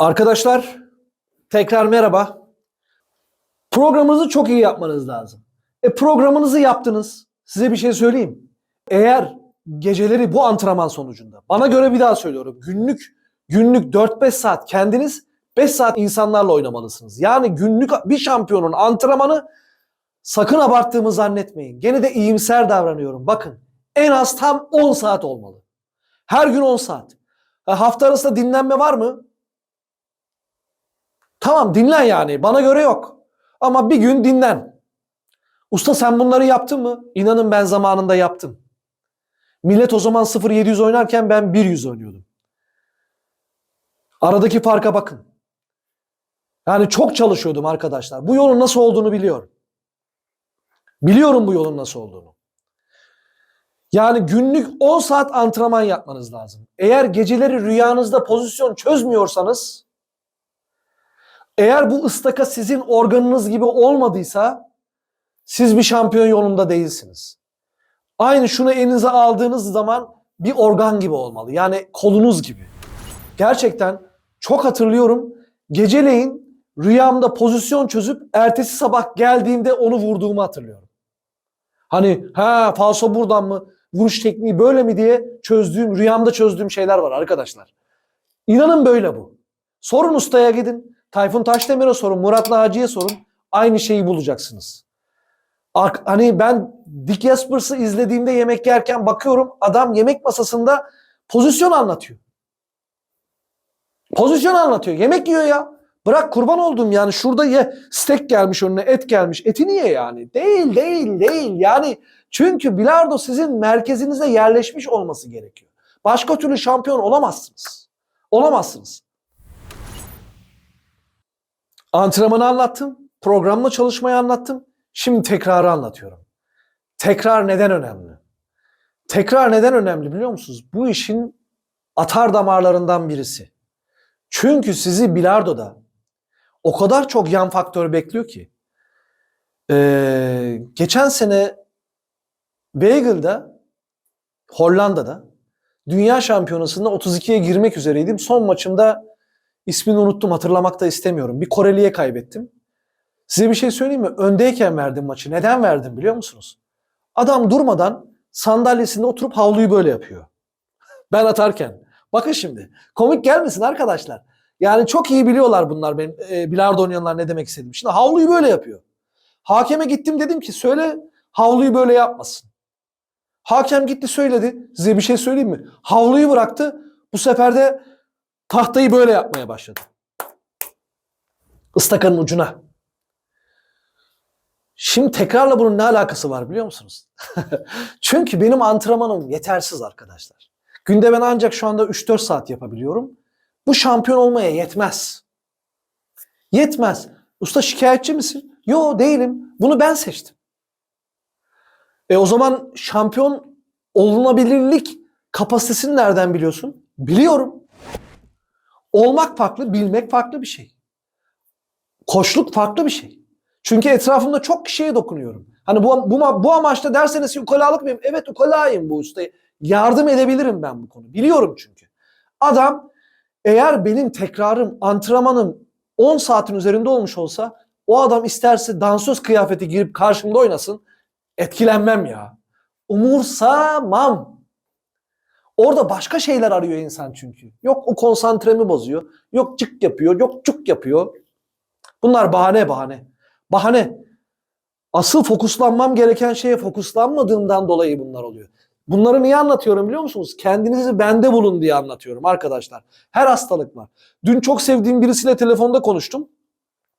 Arkadaşlar tekrar merhaba. Programınızı çok iyi yapmanız lazım. Programınızı yaptınız. Size bir şey söyleyeyim. Eğer geceleri bu antrenman sonucunda, bana göre bir daha söylüyorum, günlük 4-5 saat kendiniz, 5 saat insanlarla oynamalısınız. Yani günlük bir şampiyonun antrenmanı sakın abarttığımı zannetmeyin. Gene de iyimser davranıyorum. Bakın en az tam 10 saat olmalı. Her gün 10 saat. Hafta arasında dinlenme var mı? Tamam dinlen yani. Bana göre yok. Ama bir gün dinlen. Usta sen bunları yaptın mı? İnanın ben zamanında yaptım. Millet o zaman 0-700 oynarken ben 1-100 oynuyordum. Aradaki farka bakın. Yani çok çalışıyordum arkadaşlar. Bu yolun nasıl olduğunu biliyorum. Biliyorum bu yolun nasıl olduğunu. Yani günlük 10 saat antrenman yapmanız lazım. Eğer geceleri rüyanızda pozisyon çözmüyorsanız, eğer bu ıstaka sizin organınız gibi olmadıysa siz bir şampiyon yolunda değilsiniz. Aynı şunu elinize aldığınız zaman bir organ gibi olmalı. Yani kolunuz gibi. Gerçekten çok hatırlıyorum. Geceleyin rüyamda pozisyon çözüp ertesi sabah geldiğimde onu vurduğumu hatırlıyorum. Hani falso buradan mı, vuruş tekniği böyle mi diye rüyamda çözdüğüm şeyler var arkadaşlar. İnanın böyle bu. Sorun ustaya gidin. Tayfun Taşdemir'e sorun, Murat Naci'ye sorun. Aynı şeyi bulacaksınız. Hani ben Dick Jaspers'ı izlediğimde yemek yerken bakıyorum adam yemek masasında pozisyon anlatıyor. Pozisyon anlatıyor. Yemek yiyor ya. Bırak kurban olduğum yani şurada ye. Steak gelmiş önüne, et gelmiş. Etini ye yani. Değil. Yani çünkü bilardo sizin merkezinize yerleşmiş olması gerekiyor. Başka türlü şampiyon olamazsınız. Olamazsınız. Antrenmanı anlattım. Programla çalışmayı anlattım. Şimdi tekrarı anlatıyorum. Tekrar neden önemli? Tekrar neden önemli biliyor musunuz? Bu işin atar damarlarından birisi. Çünkü sizi bilardoda o kadar çok yan faktör bekliyor ki. Geçen sene Beagel'da, Hollanda'da Dünya Şampiyonası'nda 32'ye girmek üzereydim. Son maçımda ismini unuttum, hatırlamak da istemiyorum. Bir Koreli'ye kaybettim. Size bir şey söyleyeyim mi? Öndeyken verdim maçı. Neden verdim biliyor musunuz? Adam durmadan sandalyesinde oturup havluyu böyle yapıyor. Ben atarken. Bakın şimdi. Komik gelmesin arkadaşlar. Yani çok iyi biliyorlar bunlar benim bilardo oynayanlar ne demek istediğimi. Şimdi havluyu böyle yapıyor. Hakeme gittim dedim ki söyle havluyu böyle yapmasın. Hakem gitti söyledi. Size bir şey söyleyeyim mi? Havluyu bıraktı. Bu sefer de tahtayı böyle yapmaya başladı. Istakanın ucuna. Şimdi tekrarla bunun ne alakası var biliyor musunuz? Çünkü benim antrenmanım yetersiz arkadaşlar. Günde ben ancak şu anda 3-4 saat yapabiliyorum. Bu şampiyon olmaya yetmez. Yetmez. Usta şikayetçi misin? Yo değilim. Bunu ben seçtim. O zaman şampiyon olunabilirlik kapasitesini nereden biliyorsun? Biliyorum. Olmak farklı, bilmek farklı bir şey. Koçluk farklı bir şey. Çünkü etrafımda çok kişiye dokunuyorum. Hani bu amaçla derseniz ukalalık mıyım? Evet ukalayım bu ustayı. Yardım edebilirim ben bu konu. Biliyorum çünkü. Adam eğer benim tekrarım, antrenmanım 10 saatin üzerinde olmuş olsa o adam isterse dansöz kıyafeti girip karşımda oynasın. Etkilenmem ya. Umursamam. Orada başka şeyler arıyor insan çünkü. Yok o konsantremi bozuyor. Yok cık yapıyor. Yok cuk yapıyor. Bunlar bahane. Bahane. Asıl fokuslanmam gereken şeye fokuslanmadığımdan dolayı bunlar oluyor. Bunları niye anlatıyorum biliyor musunuz? Kendinizi bende bulun diye anlatıyorum arkadaşlar. Her hastalık var. Dün çok sevdiğim birisiyle telefonda konuştum.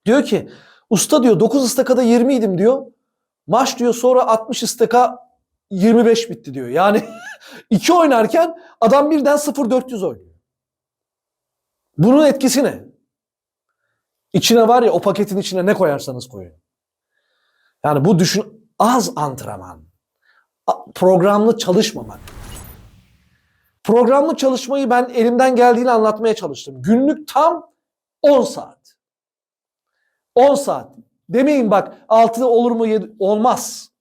Diyor ki usta diyor 9 ıstakada 20 idim diyor. Maç diyor sonra 60 ıstaka 25 bitti diyor. Yani 2 oynarken adam birden 0-400 oynuyor. Bunun etkisi ne? İçine var ya o paketin içine ne koyarsanız koyun. Yani bu az antrenman. Programlı çalışmamak. Programlı çalışmayı ben elimden geldiğini anlatmaya çalıştım. Günlük tam 10 saat. 10 saat. Demeyin bak 6'da olur mu 7 olmaz.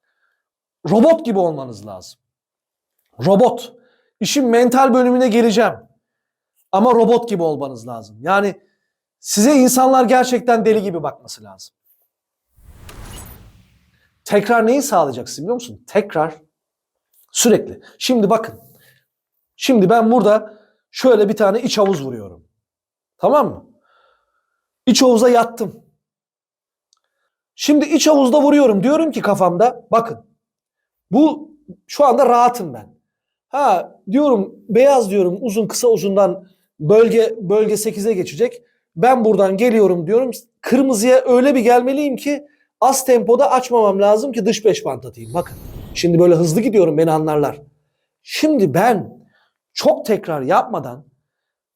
Robot gibi olmanız lazım. Robot. İşin mental bölümüne geleceğim. Ama robot gibi olmanız lazım. Yani Size insanlar gerçekten deli gibi bakması lazım. Tekrar neyi sağlayacaksın biliyor musun? Tekrar sürekli. Şimdi bakın. Şimdi ben burada şöyle bir tane iç havuz vuruyorum. Tamam mı? İç havuza yattım. Şimdi iç havuzda vuruyorum. Diyorum ki kafamda bakın. Bu şu anda rahatım ben. Ha diyorum beyaz diyorum uzun kısa uzundan bölge 8'e geçecek. Ben buradan geliyorum diyorum. Kırmızıya öyle bir gelmeliyim ki az tempoda açmamam lazım ki dış beş bant atayım. Bakın. Şimdi böyle hızlı gidiyorum beni anlarlar. Şimdi ben çok tekrar yapmadan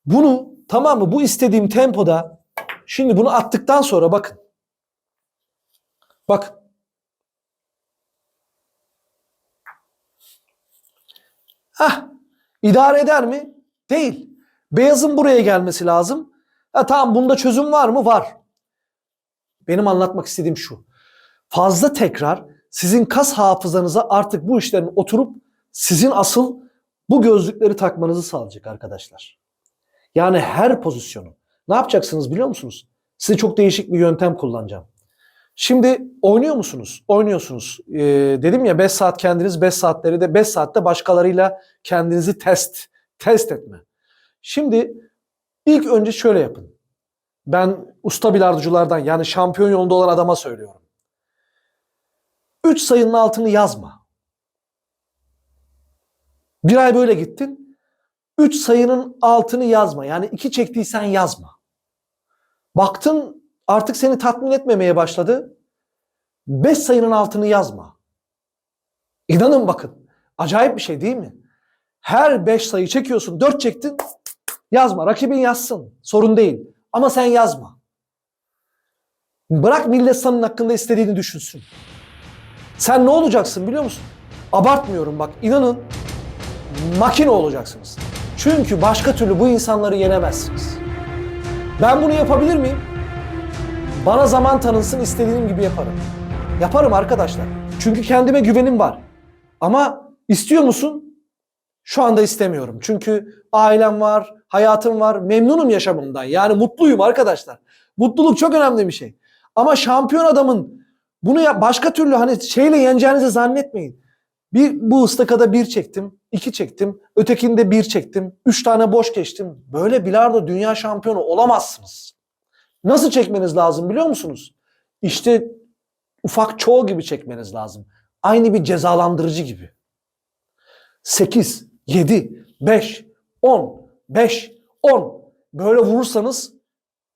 bunu tamam mı bu istediğim tempoda şimdi bunu attıktan sonra bakın. Bak. Hah. İdare eder mi? Değil. Beyazın buraya gelmesi lazım. Ha tamam bunda çözüm var mı? Var. Benim anlatmak istediğim şu. Fazla tekrar sizin kas hafızanıza artık bu işlerin oturup sizin asıl bu gözlükleri takmanızı sağlayacak arkadaşlar. Yani her pozisyonu. Ne yapacaksınız biliyor musunuz? Size çok değişik bir yöntem kullanacağım. Şimdi oynuyor musunuz? Oynuyorsunuz. Dedim ya 5 saat kendiniz 5 saatleri de 5 saatte başkalarıyla kendinizi test etme. Şimdi ilk önce şöyle yapın. Ben usta bilardoculardan yani şampiyon yolunda olan adama söylüyorum. 3 sayının altını yazma. Bir ay böyle gittin. 3 sayının altını yazma. Yani 2 çektiysen yazma. Baktın artık seni tatmin etmemeye başladı. 5 sayının altını yazma. İnanın bakın. Acayip bir şey değil mi? Her 5 sayı çekiyorsun. 4 çektin. Yazma. Rakibin yazsın. Sorun değil. Ama sen yazma. Bırak millet senin hakkında istediğini düşünsün. Sen ne olacaksın biliyor musun? Abartmıyorum bak. İnanın makine olacaksınız. Çünkü başka türlü bu insanları yenemezsiniz. Ben bunu yapabilir miyim? Bana zaman tanınsın istediğim gibi yaparım. Yaparım arkadaşlar. Çünkü kendime güvenim var. Ama istiyor musun? Şu anda istemiyorum. Çünkü ailem var, hayatım var, memnunum yaşamımdan. Yani mutluyum arkadaşlar. Mutluluk çok önemli bir şey. Ama şampiyon adamın bunu başka türlü hani şeyle yeneceğinizi zannetmeyin. Bu ıstakada 1 çektim, 2 çektim, ötekinde 1 çektim, 3 tane boş geçtim. Böyle bilardo dünya şampiyonu olamazsınız. Nasıl çekmeniz lazım biliyor musunuz? İşte ufak çoğu gibi çekmeniz lazım. Aynı bir cezalandırıcı gibi. 8, 7, 5, 10, 5, 10 böyle vurursanız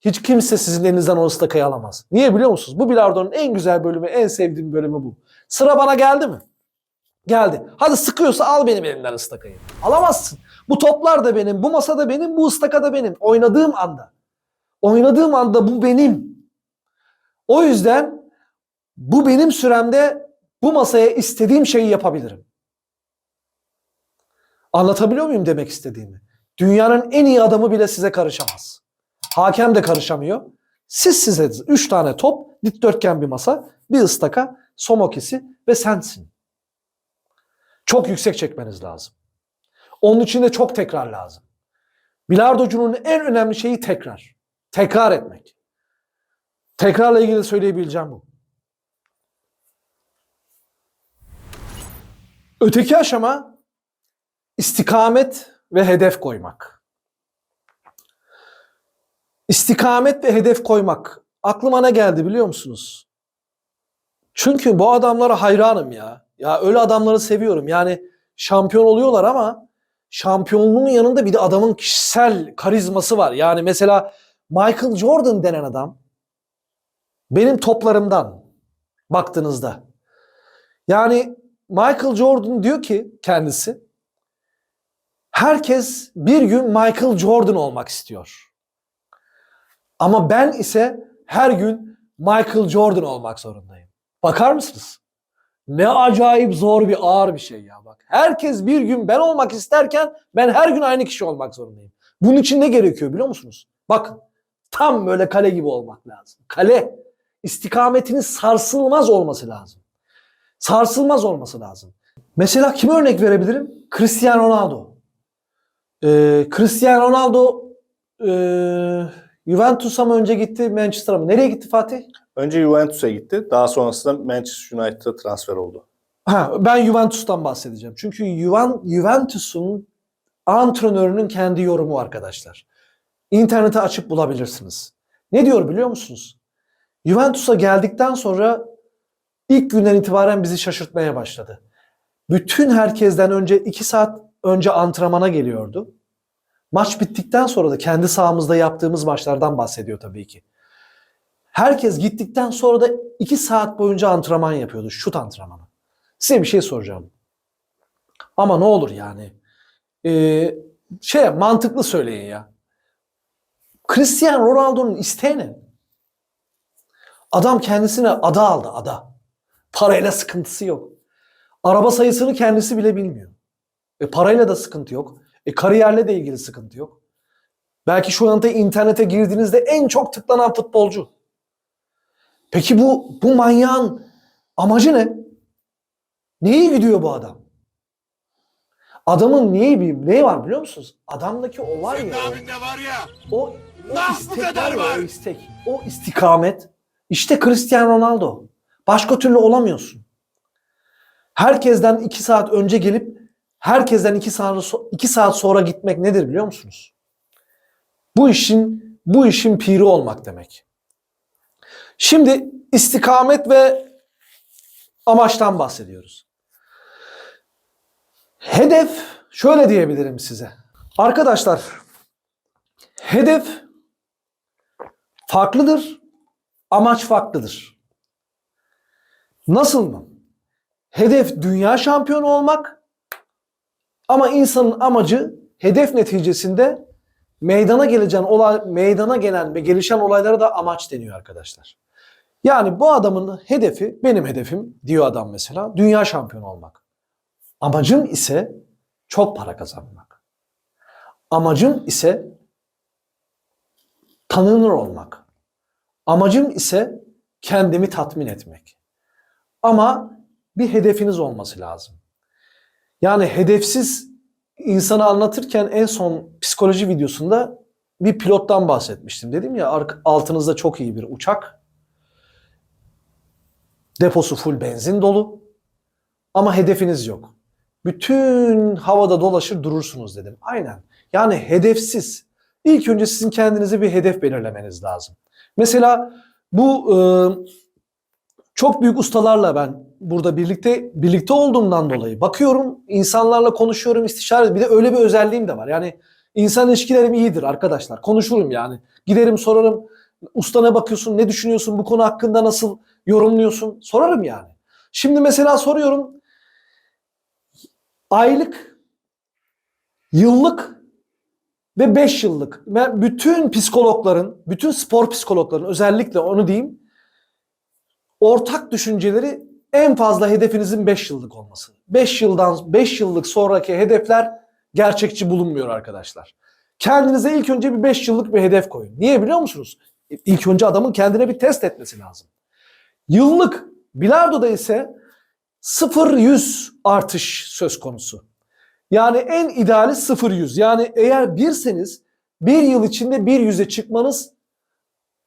hiç kimse sizin elinizden o ıstakayı alamaz. Niye biliyor musunuz? Bu bilardonun en güzel bölümü, en sevdiğim bölümü bu. Sıra bana geldi mi? Geldi. Hadi sıkıyorsa al benim elimden ıstakayı. Alamazsın. Bu toplar da benim, bu masa da benim, bu ıstaka da benim. Oynadığım anda. Oynadığım anda bu benim. O yüzden bu benim süremde bu masaya istediğim şeyi yapabilirim. Anlatabiliyor muyum demek istediğimi? Dünyanın en iyi adamı bile size karışamaz. Hakem de karışamıyor. Size 3 tane top, dikdörtgen bir masa, bir ıstaka, somokisi ve sensin. Çok yüksek çekmeniz lazım. Onun için de çok tekrar lazım. Bilardocunun en önemli şeyi tekrar. Tekrar etmek. Tekrarla ilgili söyleyebileceğim bu. Öteki aşama istikamet ve hedef koymak. İstikamet ve hedef koymak. Aklıma ne geldi biliyor musunuz? Çünkü bu adamlara hayranım ya. Ya öyle adamları seviyorum. Yani şampiyon oluyorlar ama şampiyonluğun yanında bir de adamın kişisel karizması var. Yani mesela Michael Jordan denen adam benim toplarımdan baktığınızda. Yani Michael Jordan diyor ki kendisi herkes bir gün Michael Jordan olmak istiyor. Ama ben ise her gün Michael Jordan olmak zorundayım. Bakar mısınız? Ne acayip zor bir ağır bir şey ya bak. Herkes bir gün ben olmak isterken ben her gün aynı kişi olmak zorundayım. Bunun için ne gerekiyor biliyor musunuz? Bakın tam böyle kale gibi olmak lazım. Kale istikametinin sarsılmaz olması lazım. Sarsılmaz olması lazım. Mesela kime örnek verebilirim? Cristiano Ronaldo. Cristiano Ronaldo Juventus'a mı önce gitti, Manchester'a mı? Nereye gitti Fatih? Önce Juventus'a gitti. Daha sonrasında Manchester United'a transfer oldu. Ben Juventus'tan bahsedeceğim. Çünkü Juventus'un antrenörünün kendi yorumu arkadaşlar. İnternete açıp bulabilirsiniz. Ne diyor biliyor musunuz? Juventus'a geldikten sonra ilk günden itibaren bizi şaşırtmaya başladı. Bütün herkesten önce 2 saat önce antrenmana geliyordu. Maç bittikten sonra da kendi sahamızda yaptığımız maçlardan bahsediyor tabii ki. Herkes gittikten sonra da 2 saat boyunca antrenman yapıyordu. Şut antrenmanı. Size bir şey soracağım. Ama ne olur yani. Mantıklı söyleyin ya. Cristiano Ronaldo'nun isteği ne? Adam kendisine ada aldı, ada. Parayla sıkıntısı yok. Araba sayısını kendisi bile bilmiyor. Parayla da sıkıntı yok. Kariyerle de ilgili sıkıntı yok. Belki şu anda internete girdiğinizde en çok tıklanan futbolcu. Peki bu manyağın amacı ne? Neyi gidiyor bu adam? Adamın neyi var biliyor musunuz? Adamdaki o var ya. O istek var ya, o istek. O istikamet. İşte Cristiano Ronaldo. Başka türlü olamıyorsun. Herkesten 2 saat önce gelip herkesten 2 saat sonra gitmek nedir biliyor musunuz? Bu işin piri olmak demek. Şimdi istikamet ve amaçtan bahsediyoruz. Hedef şöyle diyebilirim size. Arkadaşlar, hedef farklıdır, amaç farklıdır. Nasıl mı? Hedef dünya şampiyonu olmak ama insanın amacı hedef neticesinde meydana gelen ve gelişen olaylara da amaç deniyor arkadaşlar. Yani bu adamın hedefi, benim hedefim diyor adam mesela, dünya şampiyonu olmak. Amacım ise çok para kazanmak. Amacım ise tanınır olmak. Amacım ise kendimi tatmin etmek. Ama bir hedefiniz olması lazım. Yani hedefsiz insanı anlatırken en son psikoloji videosunda bir pilottan bahsetmiştim. Dedim ya, altınızda çok iyi bir uçak. Deposu full benzin dolu. Ama hedefiniz yok. Bütün havada dolaşır durursunuz dedim. Aynen. Yani hedefsiz. İlk önce sizin kendinize bir hedef belirlemeniz lazım. Mesela bu çok büyük ustalarla ben burada birlikte olduğumdan dolayı bakıyorum, insanlarla konuşuyorum, istişare ediyorum. Bir de öyle bir özelliğim de var. Yani insan ilişkilerim iyidir arkadaşlar. Konuşurum yani. Giderim sorarım. Usta ne bakıyorsun, ne düşünüyorsun, bu konu hakkında nasıl yorumluyorsun? Sorarım yani. Şimdi mesela soruyorum. Aylık, yıllık ve 5 yıllık. Bütün psikologların, bütün spor psikologların, özellikle onu diyeyim, ortak düşünceleri en fazla hedefinizin 5 yıllık olması. 5 yıllık sonraki hedefler gerçekçi bulunmuyor arkadaşlar. Kendinize ilk önce bir 5 yıllık bir hedef koyun. Niye biliyor musunuz? İlk önce adamın kendine bir test etmesi lazım. Yıllık, bilardoda ise 0-100 artış söz konusu. Yani en ideali 0-100. Yani eğer birseniz bir yıl içinde 100'e çıkmanız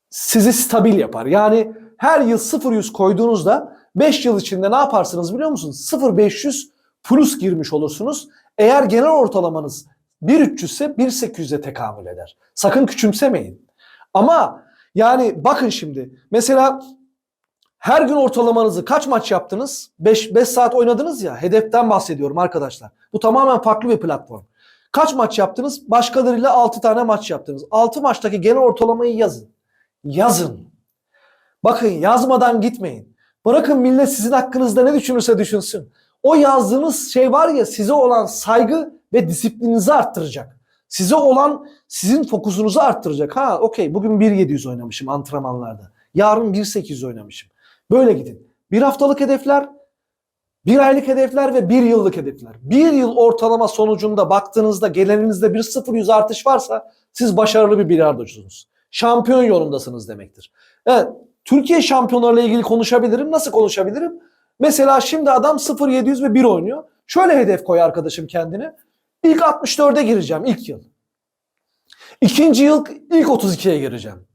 sizi stabil yapar. Yani her yıl 0-100 koyduğunuzda 5 yıl içinde ne yaparsınız biliyor musunuz? 0-500 plus girmiş olursunuz. Eğer genel ortalamanız 1.300 ise 1.800'e tekamül eder. Sakın küçümsemeyin. Ama yani bakın şimdi mesela her gün ortalamanızı kaç maç yaptınız? 5 saat oynadınız ya. Hedeften bahsediyorum arkadaşlar. Bu tamamen farklı bir platform. Kaç maç yaptınız? Başkalarıyla 6 tane maç yaptınız. 6 maçtaki genel ortalamayı yazın. Yazın. Bakın, yazmadan gitmeyin. Bırakın millet sizin hakkınızda ne düşünürse düşünsün. O yazdığınız şey var ya, size olan saygı ve disiplininizi arttıracak. Size olan sizin fokusunuzu arttıracak. Okey, bugün 1.700 oynamışım antrenmanlarda. Yarın 1.800 oynamışım. Böyle gidin. Bir haftalık hedefler, bir aylık hedefler ve bir yıllık hedefler. Bir yıl ortalama sonucunda baktığınızda gelirinizde bir 0-100 artış varsa siz başarılı bir bilardocusunuz. Şampiyon yolundasınız demektir. Evet, Türkiye şampiyonlarıyla ilgili konuşabilirim. Nasıl konuşabilirim? Mesela şimdi adam 0-700 ve 1 oynuyor. Şöyle hedef koy arkadaşım kendine. İlk 64'e gireceğim ilk yıl. İkinci yıl ilk 32'ye gireceğim.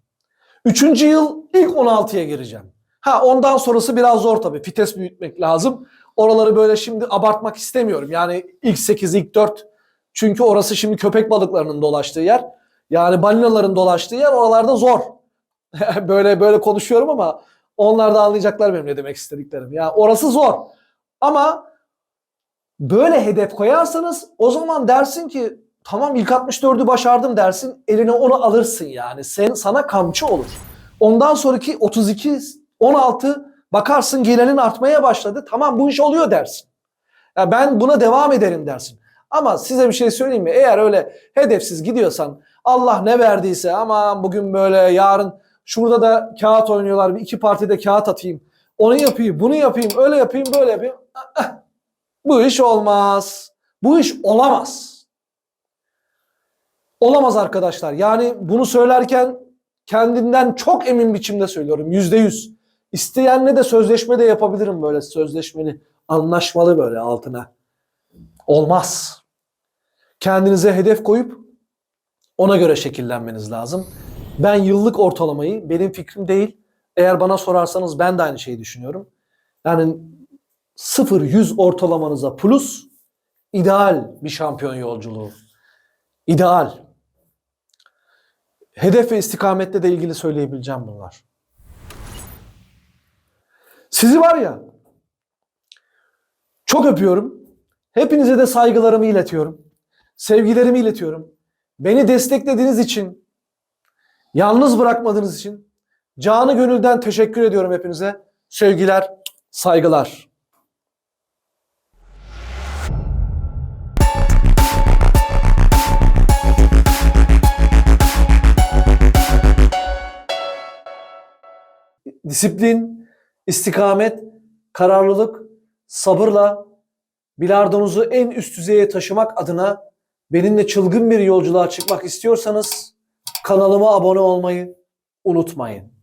Üçüncü yıl ilk 16'ya gireceğim. Ondan sonrası biraz zor tabii. Vites büyütmek lazım. Oraları böyle şimdi abartmak istemiyorum. Yani ilk 8, ilk 4. Çünkü orası şimdi köpek balıklarının dolaştığı yer. Yani balinaların dolaştığı yer, oralarda zor. böyle konuşuyorum ama onlar da anlayacaklar benim ne demek istediklerim. Yani orası zor. Ama böyle hedef koyarsanız o zaman dersin ki tamam, ilk 64'ü başardım dersin. Eline onu alırsın yani. Sana kamçı olur. Ondan sonraki 32, 16 bakarsın gelenin artmaya başladı. Tamam, bu iş oluyor dersin. Ya ben buna devam ederim dersin. Ama size bir şey söyleyeyim mi? Eğer öyle hedefsiz gidiyorsan, Allah ne verdiyse, aman bugün böyle, yarın şurada da kağıt oynuyorlar, bir iki partide kağıt atayım, onu yapayım, bunu yapayım, öyle yapayım, böyle yapayım. Bu iş olmaz. Bu iş olamaz. Olamaz arkadaşlar. Yani bunu söylerken kendimden çok emin biçimde söylüyorum. %100. İsteyenle de sözleşme de yapabilirim, böyle sözleşmeli, anlaşmalı, böyle altına. Olmaz. Kendinize hedef koyup ona göre şekillenmeniz lazım. Ben yıllık ortalamayı, benim fikrim değil, eğer bana sorarsanız ben de aynı şeyi düşünüyorum. Yani 0-100 ortalamanıza plus ideal bir şampiyon yolculuğu. İdeal. Hedef ve istikametle de ilgili söyleyebileceğim bunlar. Sizi var ya, çok öpüyorum. Hepinize de saygılarımı iletiyorum. Sevgilerimi iletiyorum. Beni desteklediğiniz için, yalnız bırakmadığınız için canı gönülden teşekkür ediyorum hepinize. Sevgiler, saygılar. Disiplin, istikamet, kararlılık, sabırla bilardonuzu en üst düzeye taşımak adına benimle çılgın bir yolculuğa çıkmak istiyorsanız kanalıma abone olmayı unutmayın.